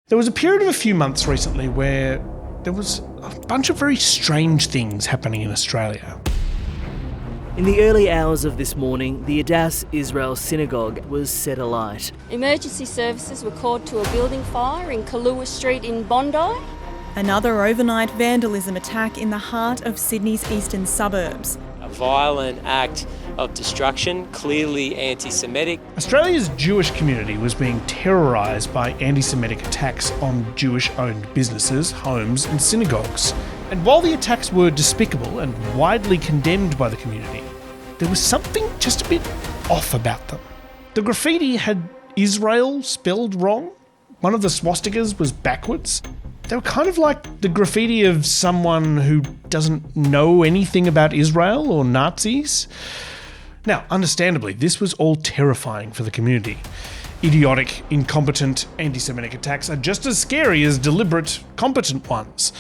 There was a period of a few months recently where there was a bunch of very strange things happening in Australia. In the early hours of this morning, the Indepth Israel synagogue was set alight. Emergency services were called to a building fire in Kahlua Street in Bondi. Another overnight vandalism attack in the heart of Sydney's eastern suburbs. A violent act of destruction, clearly anti-Semitic. Australia's Jewish community was being terrorised by anti-Semitic attacks on Jewish-owned businesses, homes and synagogues. And while the attacks were despicable and widely condemned by the community, there was something just a bit off about them. The graffiti had Israel spelled wrong. One of the swastikas was backwards. They were kind of like the graffiti of someone who doesn't know anything about Israel or Nazis. Now, understandably, this was all terrifying for the community. Idiotic, incompetent, anti-Semitic attacks are just as scary as deliberate, competent ones.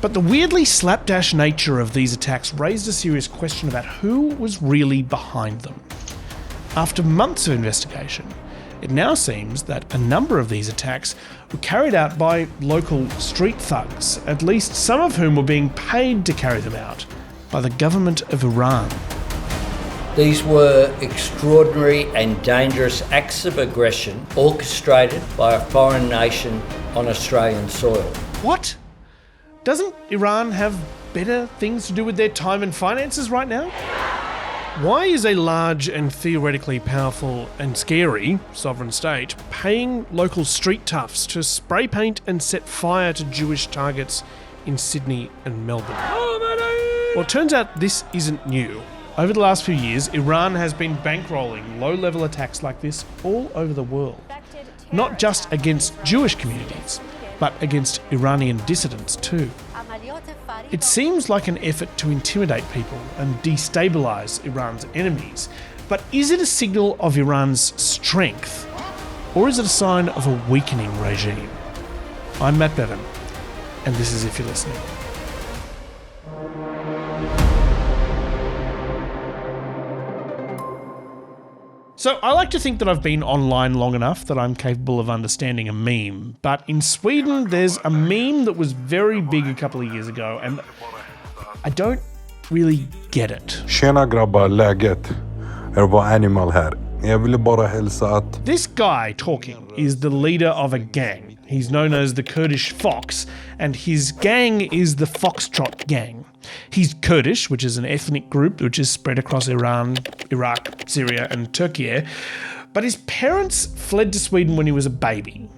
But the weirdly slapdash nature of these attacks raised a serious question about who was really behind them. After months of investigation, it now seems that a number of these attacks were carried out by local street thugs, at least some of whom were being paid to carry them out by the government of Iran. These were extraordinary and dangerous acts of aggression orchestrated by a foreign nation on Australian soil. What? Doesn't Iran have better things to do with their time and finances right now? Why is a large and theoretically powerful and scary sovereign state paying local street toughs to spray paint and set fire to Jewish targets in Sydney and Melbourne? Well, it turns out this isn't new. Over the last few years, Iran has been bankrolling low-level attacks like this all over the world. Not just against Jewish communities, but against Iranian dissidents too. It seems like an effort to intimidate people and destabilise Iran's enemies, but is it a signal of Iran's strength, or is it a sign of a weakening regime? I'm Matt Bevan, and this is If You're Listening. So I like to think that I've been online long enough that I'm capable of understanding a meme, but in Sweden there's a meme that was very big a couple of years ago and I don't really get it. Tjena grabbar, läget? Var animal här. Jag ville bara hälsa att... This guy talking is the leader of a gang. He's known as the Kurdish Fox, and his gang is the Foxtrot Gang. He's Kurdish, which is an ethnic group which is spread across Iran, Iraq, Syria and Turkey. But his parents fled to Sweden when he was a baby.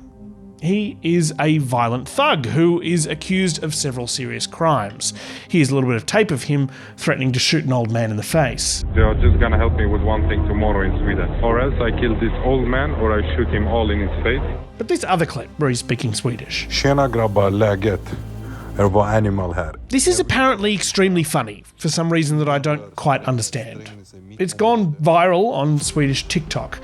He is a violent thug who is accused of several serious crimes. Here's a little bit of tape of him threatening to shoot an old man in the face. They are just gonna help me with one thing tomorrow in Sweden. Or else I kill this old man or I shoot him all in his face. But this other clip where he's speaking Swedish. Tjena grabbar, läget? Var animal här. This is apparently extremely funny for some reason that I don't quite understand. It's gone viral on Swedish TikTok.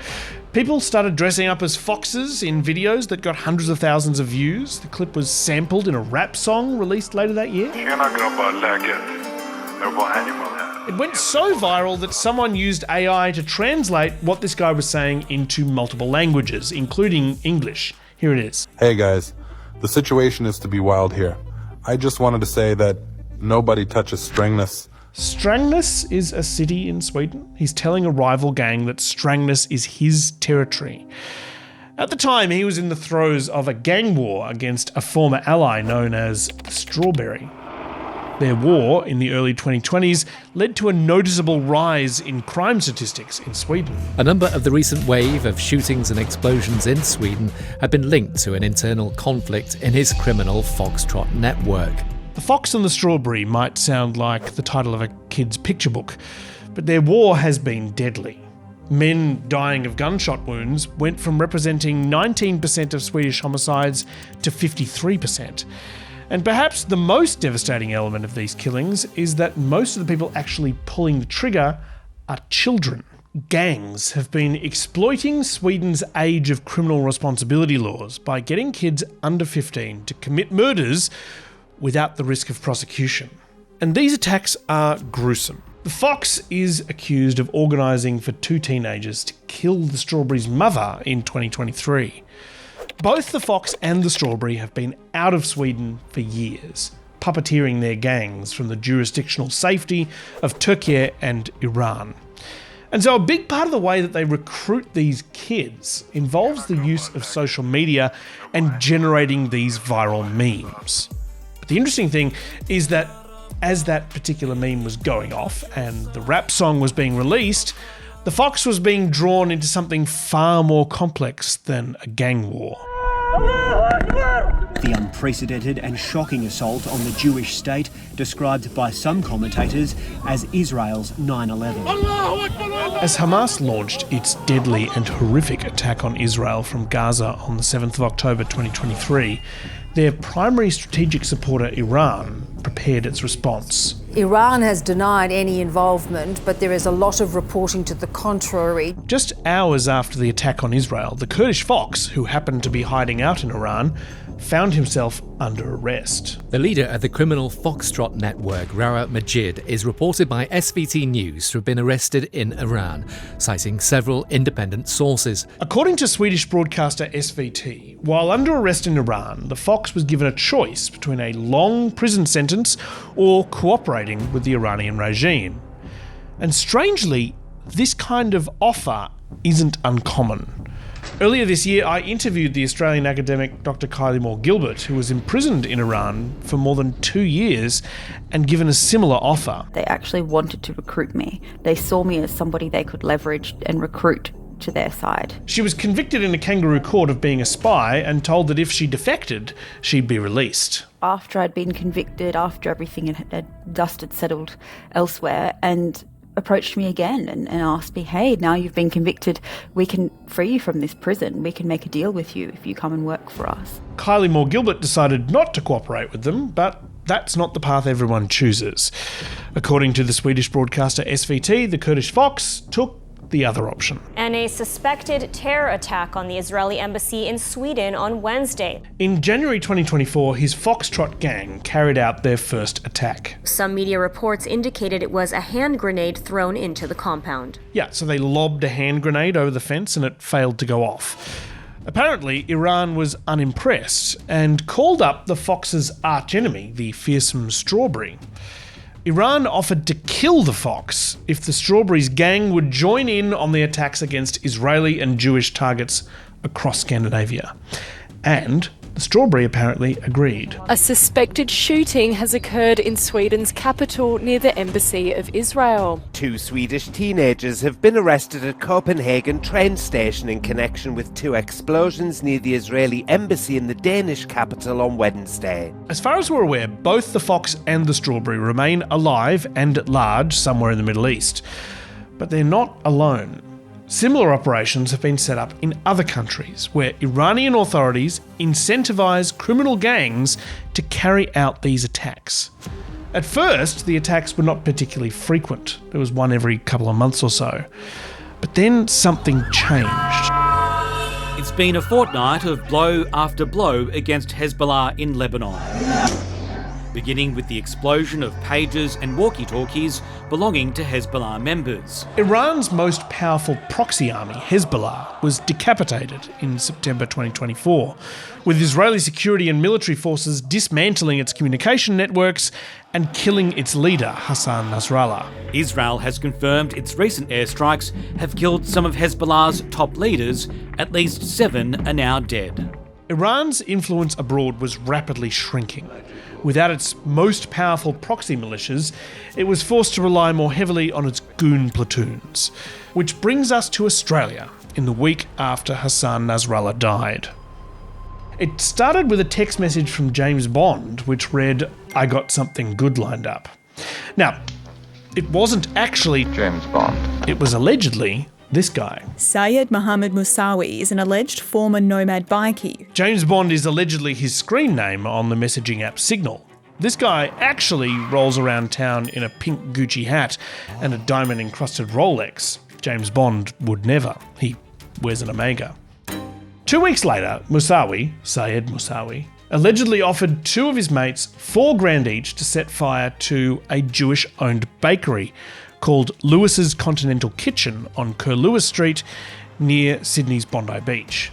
People started dressing up as foxes in videos that got hundreds of thousands of views. The clip was sampled in a rap song released later that year. Tjena grabbar, läget? Var animal här. It went so viral that someone used AI to translate what this guy was saying into multiple languages, including English. Here it is. Hey guys, the situation is to be wild here. I just wanted to say that nobody touches Strängnäs. Strängnäs is a city in Sweden. He's telling a rival gang that Strängnäs is his territory. At the time, he was in the throes of a gang war against a former ally known as Strawberry. Their war in the early 2020s led to a noticeable rise in crime statistics in Sweden. A number of the recent wave of shootings and explosions in Sweden have been linked to an internal conflict in his criminal Foxtrot network. The Fox and the Strawberry might sound like the title of a kid's picture book, but their war has been deadly. Men dying of gunshot wounds went from representing 19% of Swedish homicides to 53%. And perhaps the most devastating element of these killings is that most of the people actually pulling the trigger are children. Gangs have been exploiting Sweden's age of criminal responsibility laws by getting kids under 15 to commit murders without the risk of prosecution. And these attacks are gruesome. The Fox is accused of organising for two teenagers to kill the Strawberry's mother in 2023. Both the Fox and the Strawberry have been out of Sweden for years, puppeteering their gangs from the jurisdictional safety of Turkey and Iran. And so a big part of the way that they recruit these kids involves the use of social media and generating these viral memes. But the interesting thing is that as that particular meme was going off and the rap song was being released, the Fox was being drawn into something far more complex than a gang war. The unprecedented and shocking assault on the Jewish state, described by some commentators as Israel's 9/11. As Hamas launched its deadly and horrific attack on Israel from Gaza on the 7th of October 2023, their primary strategic supporter, Iran, prepared its response. Iran has denied any involvement, but there is a lot of reporting to the contrary. Just hours after the attack on Israel, the Kurdish Fox, who happened to be hiding out in Iran, found himself under arrest. The leader of the criminal Foxtrot network, Rawa Majid, is reported by SVT News to have been arrested in Iran, citing several independent sources. According to Swedish broadcaster SVT, while under arrest in Iran, the Fox was given a choice between a long prison sentence or cooperating with the Iranian regime. And strangely, this kind of offer isn't uncommon. Earlier this year, I interviewed the Australian academic Dr. Kylie Moore-Gilbert, who was imprisoned in Iran for more than 2 years and given a similar offer. They actually wanted to recruit me. They saw me as somebody they could leverage and recruit to their side. She was convicted in a kangaroo court of being a spy and told that if she defected, she'd be released. After I'd been convicted, after everything had dust had settled elsewhere, and approached me again and asked me, hey, now you've been convicted, we can free you from this prison. We can make a deal with you if you come and work for us. Kylie Moore-Gilbert decided not to cooperate with them, but that's not the path everyone chooses. According to the Swedish broadcaster SVT, the Kurdish Fox took the other option. And a suspected terror attack on the Israeli embassy in Sweden on Wednesday. In January 2024, his Foxtrot gang carried out their first attack. Some media reports indicated it was a hand grenade thrown into the compound. Yeah, so they lobbed a hand grenade over the fence and it failed to go off. Apparently, Iran was unimpressed and called up the Fox's archenemy, the fearsome Strawberry. Iran offered to kill the Fox if the Strawberry's gang would join in on the attacks against Israeli and Jewish targets across Scandinavia. And the Strawberry apparently agreed. A suspected shooting has occurred in Sweden's capital near the Embassy of Israel. 2 Swedish teenagers have been arrested at Copenhagen train station in connection with 2 explosions near the Israeli embassy in the Danish capital on Wednesday. As far as we're aware, both the Fox and the Strawberry remain alive and at large somewhere in the Middle East. But they're not alone. Similar operations have been set up in other countries where Iranian authorities incentivize criminal gangs to carry out these attacks. At first, the attacks were not particularly frequent. There was one every couple of months or so. But then something changed. It's been a fortnight of blow after blow against Hezbollah in Lebanon, beginning with the explosion of pages and walkie-talkies belonging to Hezbollah members. Iran's most powerful proxy army, Hezbollah, was decapitated in September 2024, with Israeli security and military forces dismantling its communication networks and killing its leader, Hassan Nasrallah. Israel has confirmed its recent airstrikes have killed some of Hezbollah's top leaders. At least 7 are now dead. Iran's influence abroad was rapidly shrinking. Without its most powerful proxy militias, it was forced to rely more heavily on its goon platoons. Which brings us to Australia, in the week after Hassan Nasrallah died. It started with a text message from James Bond, which read, "I got something good lined up." Now, it wasn't actually James Bond. It was allegedly this guy. Syed Mohammed Musawi is an alleged former nomad bikie. James Bond is allegedly his screen name on the messaging app Signal. This guy actually rolls around town in a pink Gucci hat and a diamond-encrusted Rolex. James Bond would never. He wears an Omega. 2 weeks later, Syed Musawi, allegedly offered 2 of his mates $4,000 each to set fire to a Jewish-owned bakery called Lewis's Continental Kitchen on Curlewis Street near Sydney's Bondi Beach.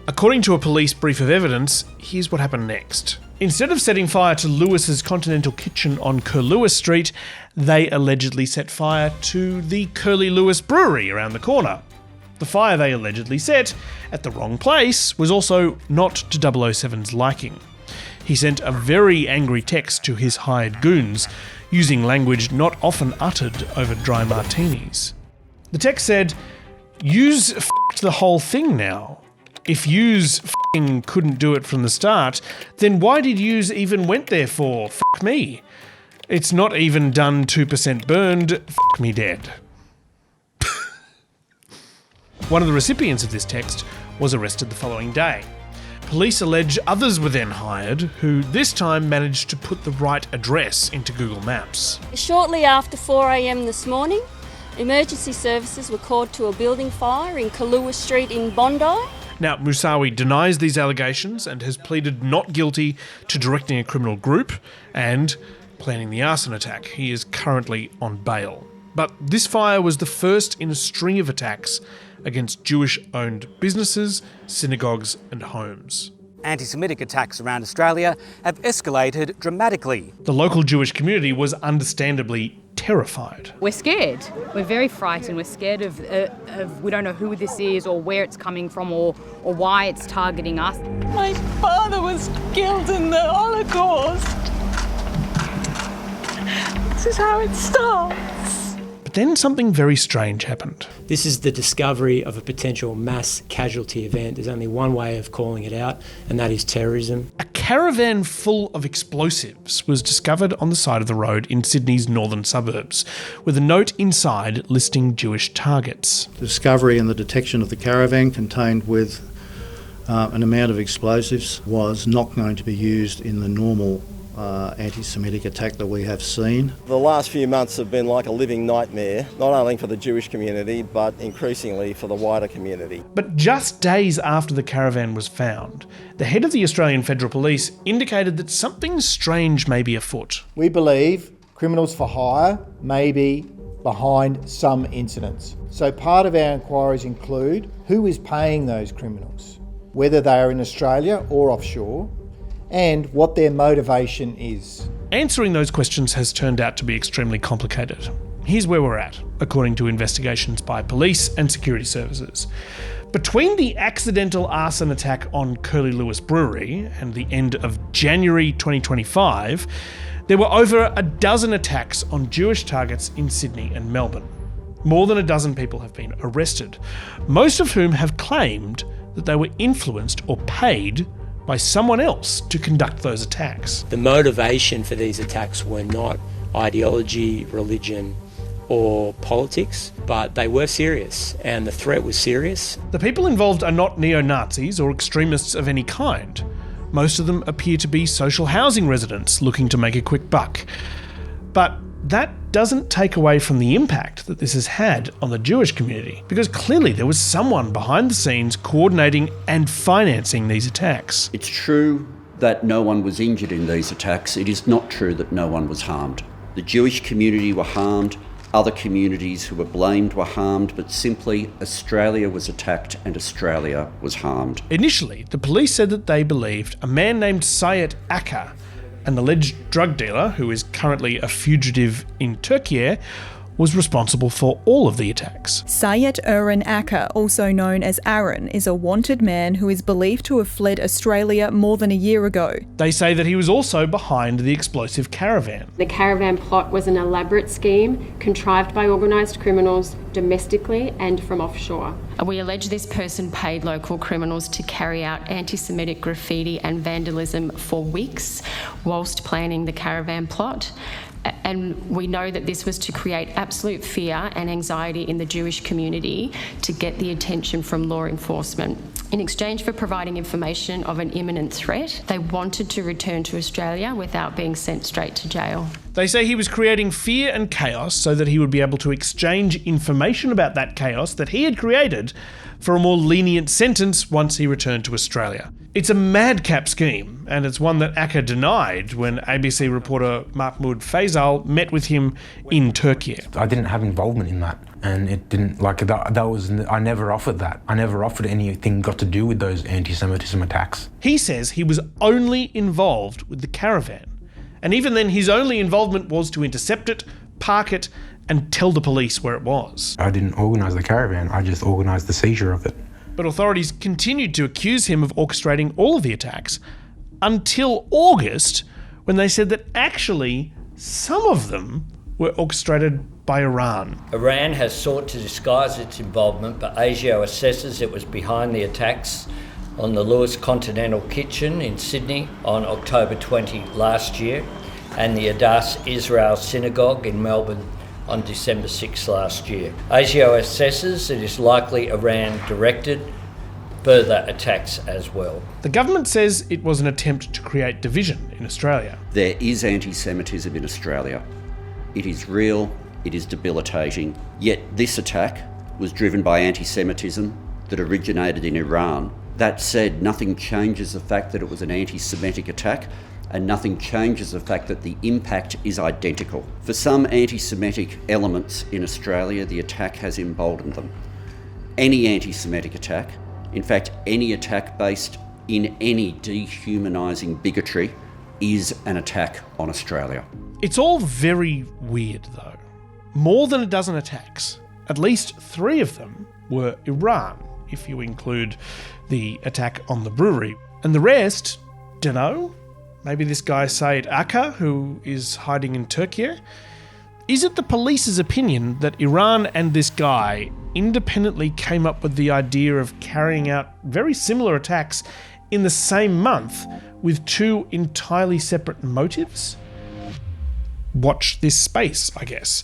According to a police brief of evidence, here's what happened next. Instead of setting fire to Lewis's Continental Kitchen on Curlewis Street, they allegedly set fire to the Curly Lewis Brewery around the corner. The fire they allegedly set at the wrong place was also not to 007's liking. He sent a very angry text to his hired goons, using language not often uttered over dry martinis. The text said, "Yous f***ed the whole thing now. If yous f***ing couldn't do it from the start, then why did yous even went there for? F*** me. It's not even done 2% burned, f*** me dead." One of the recipients of this text was arrested the following day. Police allege others were then hired, who this time managed to put the right address into Google Maps. Shortly after 4 a.m. this morning, emergency services were called to a building fire in Kalua Street in Bondi. Now, Musawi denies these allegations and has pleaded not guilty to directing a criminal group and planning the arson attack. He is currently on bail. But this fire was the first in a string of attacks against Jewish-owned businesses, synagogues and homes. Anti-Semitic attacks around Australia have escalated dramatically. The local Jewish community was understandably terrified. We're scared. We're very frightened. We're scared of we don't know who this is or where it's coming from or why it's targeting us. My father was killed in the Holocaust. This is how it starts. But then something very strange happened. This is the discovery of a potential mass casualty event. There's only one way of calling it out, and that is terrorism. A caravan full of explosives was discovered on the side of the road in Sydney's northern suburbs, with a note inside listing Jewish targets. The discovery and the detection of the caravan contained with an amount of explosives was not going to be used in the normal anti-Semitic attack that we have seen. The last few months have been like a living nightmare, not only for the Jewish community, but increasingly for the wider community. But just days after the caravan was found, the head of the Australian Federal Police indicated that something strange may be afoot. We believe criminals for hire may be behind some incidents. So part of our inquiries include who is paying those criminals, whether they are in Australia or offshore, and what their motivation is. Answering those questions has turned out to be extremely complicated. Here's where we're at, according to investigations by police and security services. Between the accidental arson attack on Curly Lewis Brewery and the end of January 2025, there were over a dozen attacks on Jewish targets in Sydney and Melbourne. More than a dozen people have been arrested, most of whom have claimed that they were influenced or paid by someone else to conduct those attacks. The motivation for these attacks were not ideology, religion, or politics, but they were serious, and the threat was serious. The people involved are not neo-Nazis or extremists of any kind. Most of them appear to be social housing residents looking to make a quick buck. But that doesn't take away from the impact that this has had on the Jewish community, because clearly there was someone behind the scenes coordinating and financing these attacks. It's true that no one was injured in these attacks. It is not true that no one was harmed. The Jewish community were harmed, other communities who were blamed were harmed, but simply Australia was attacked and Australia was harmed. Initially, the police said that they believed a man named Sayet Akka, an alleged drug dealer who is currently a fugitive in Turkey, was responsible for all of the attacks. Sayet Eren Akka, also known as Aaron, is a wanted man who is believed to have fled Australia more than a year ago. They say that he was also behind the explosive caravan. The caravan plot was an elaborate scheme contrived by organised criminals domestically and from offshore. We allege this person paid local criminals to carry out anti-Semitic graffiti and vandalism for weeks whilst planning the caravan plot. And we know that this was to create absolute fear and anxiety in the Jewish community to get the attention from law enforcement. In exchange for providing information of an imminent threat, they wanted to return to Australia without being sent straight to jail. They say he was creating fear and chaos so that he would be able to exchange information about that chaos that he had created for a more lenient sentence once he returned to Australia. It's a madcap scheme, and it's one that ASIO denied when ABC reporter Mahmoud Faisal met with him in Turkey. I didn't have involvement in that, and it didn't, I never offered that. I never offered anything got to do with those anti-Semitism attacks. He says he was only involved with the caravan, and even then his only involvement was to intercept it, park it, and tell the police where it was. I didn't organise the caravan, I just organised the seizure of it. But authorities continued to accuse him of orchestrating all of the attacks until August, when they said that actually some of them were orchestrated by Iran. Iran has sought to disguise its involvement, but ASIO assesses it was behind the attacks on the Lewis Continental Kitchen in Sydney on October 20 last year and the Adass Israel Synagogue in Melbourne on December 6 last year. ASIO assesses it is likely Iran directed further attacks as well. The government says it was an attempt to create division in Australia. There is anti-Semitism in Australia. It is real, it is debilitating, yet this attack was driven by anti-Semitism that originated in Iran. That said, nothing changes the fact that it was an anti-Semitic attack, and nothing changes the fact that the impact is identical. For some anti-Semitic elements in Australia, the attack has emboldened them. Any anti-Semitic attack, in fact any attack based in any dehumanising bigotry, is an attack on Australia. It's all very weird though. More than a dozen attacks, at least 3 of them were Iran, if you include the attack on the brewery. And the rest, dunno. Maybe this guy Said Aka, who is hiding in Turkey. Is it the police's opinion that Iran and this guy independently came up with the idea of carrying out very similar attacks in the same month with 2 entirely separate motives? Watch this space, I guess.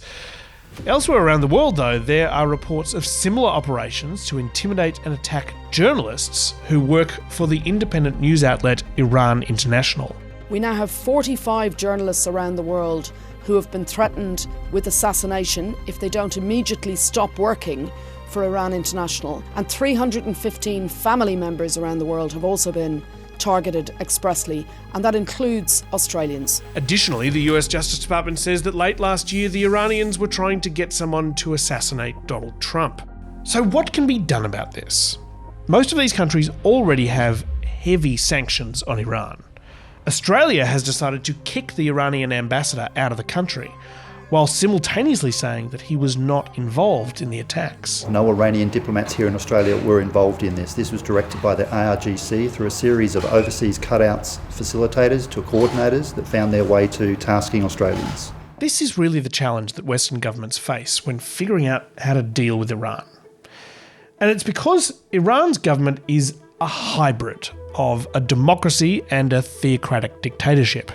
Elsewhere around the world, though, there are reports of similar operations to intimidate and attack journalists who work for the independent news outlet Iran International. We now have 45 journalists around the world who have been threatened with assassination if they don't immediately stop working for Iran International. And 315 family members around the world have also been targeted expressly, and that includes Australians. Additionally, the US Justice Department says that late last year the Iranians were trying to get someone to assassinate Donald Trump. So what can be done about this? Most of these countries already have heavy sanctions on Iran. Australia has decided to kick the Iranian ambassador out of the country, while simultaneously saying that he was not involved in the attacks. No Iranian diplomats here in Australia were involved in this. This was directed by the ARGC through a series of overseas cutouts facilitators to coordinators that found their way to tasking Australians. This is really the challenge that Western governments face when figuring out how to deal with Iran. And it's because Iran's government is a hybrid of a democracy and a theocratic dictatorship.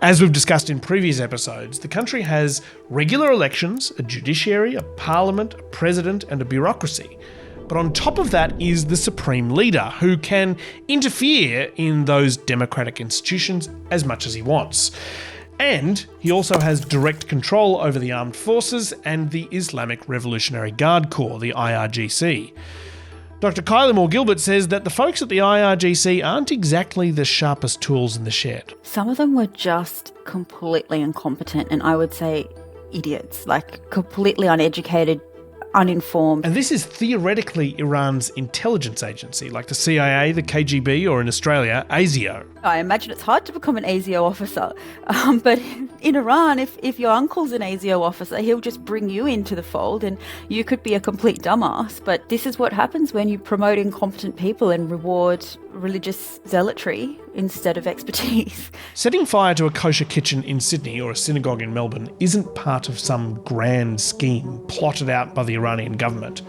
As we've discussed in previous episodes, the country has regular elections, a judiciary, a parliament, a president, and a bureaucracy. But on top of that is the supreme leader, who can interfere in those democratic institutions as much as he wants. And he also has direct control over the armed forces and the Islamic Revolutionary Guard Corps, the IRGC. Dr. Kylie Moore-Gilbert says that the folks at the IRGC aren't exactly the sharpest tools in the shed. Some of them were just completely incompetent, and I would say idiots, like completely uneducated, uninformed. And this is theoretically Iran's intelligence agency, like the CIA, the KGB, or in Australia, ASIO. I imagine it's hard to become an ASIO officer, but in Iran, if your uncle's an ASIO officer, he'll just bring you into the fold and you could be a complete dumbass. But this is what happens when you promote incompetent people and reward religious zealotry instead of expertise. Setting fire to a kosher kitchen in Sydney or a synagogue in Melbourne isn't part of some grand scheme plotted out by the Iranian government.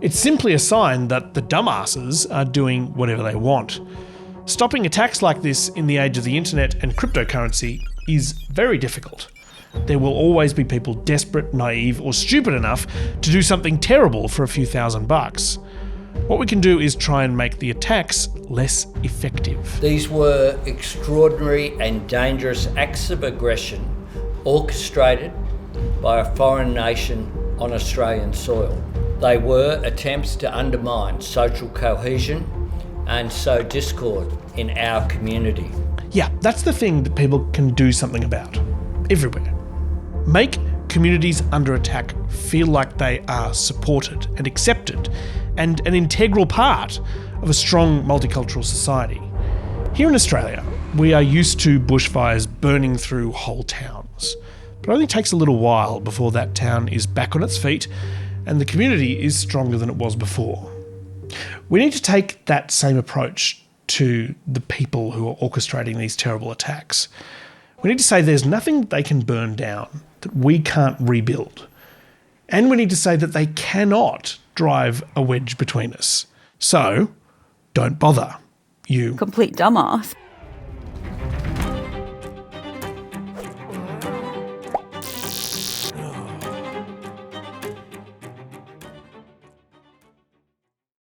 It's simply a sign that the dumbasses are doing whatever they want. Stopping attacks like this in the age of the internet and cryptocurrency is very difficult. There will always be people desperate, naive, or stupid enough to do something terrible for a few $1,000s. What we can do is try and make the attacks less effective. These were extraordinary and dangerous acts of aggression orchestrated by a foreign nation on Australian soil. They were attempts to undermine social cohesion and sow discord in our community. Yeah, that's the thing that people can do something about. Everywhere. Make communities under attack feel like they are supported and accepted and an integral part of a strong multicultural society. Here in Australia, we are used to bushfires burning through whole towns. But it only takes a little while before that town is back on its feet and the community is stronger than it was before. We need to take that same approach to the people who are orchestrating these terrible attacks. We need to say there's nothing they can burn down that we can't rebuild. And we need to say that they cannot drive a wedge between us. So, don't bother, you complete dumbass.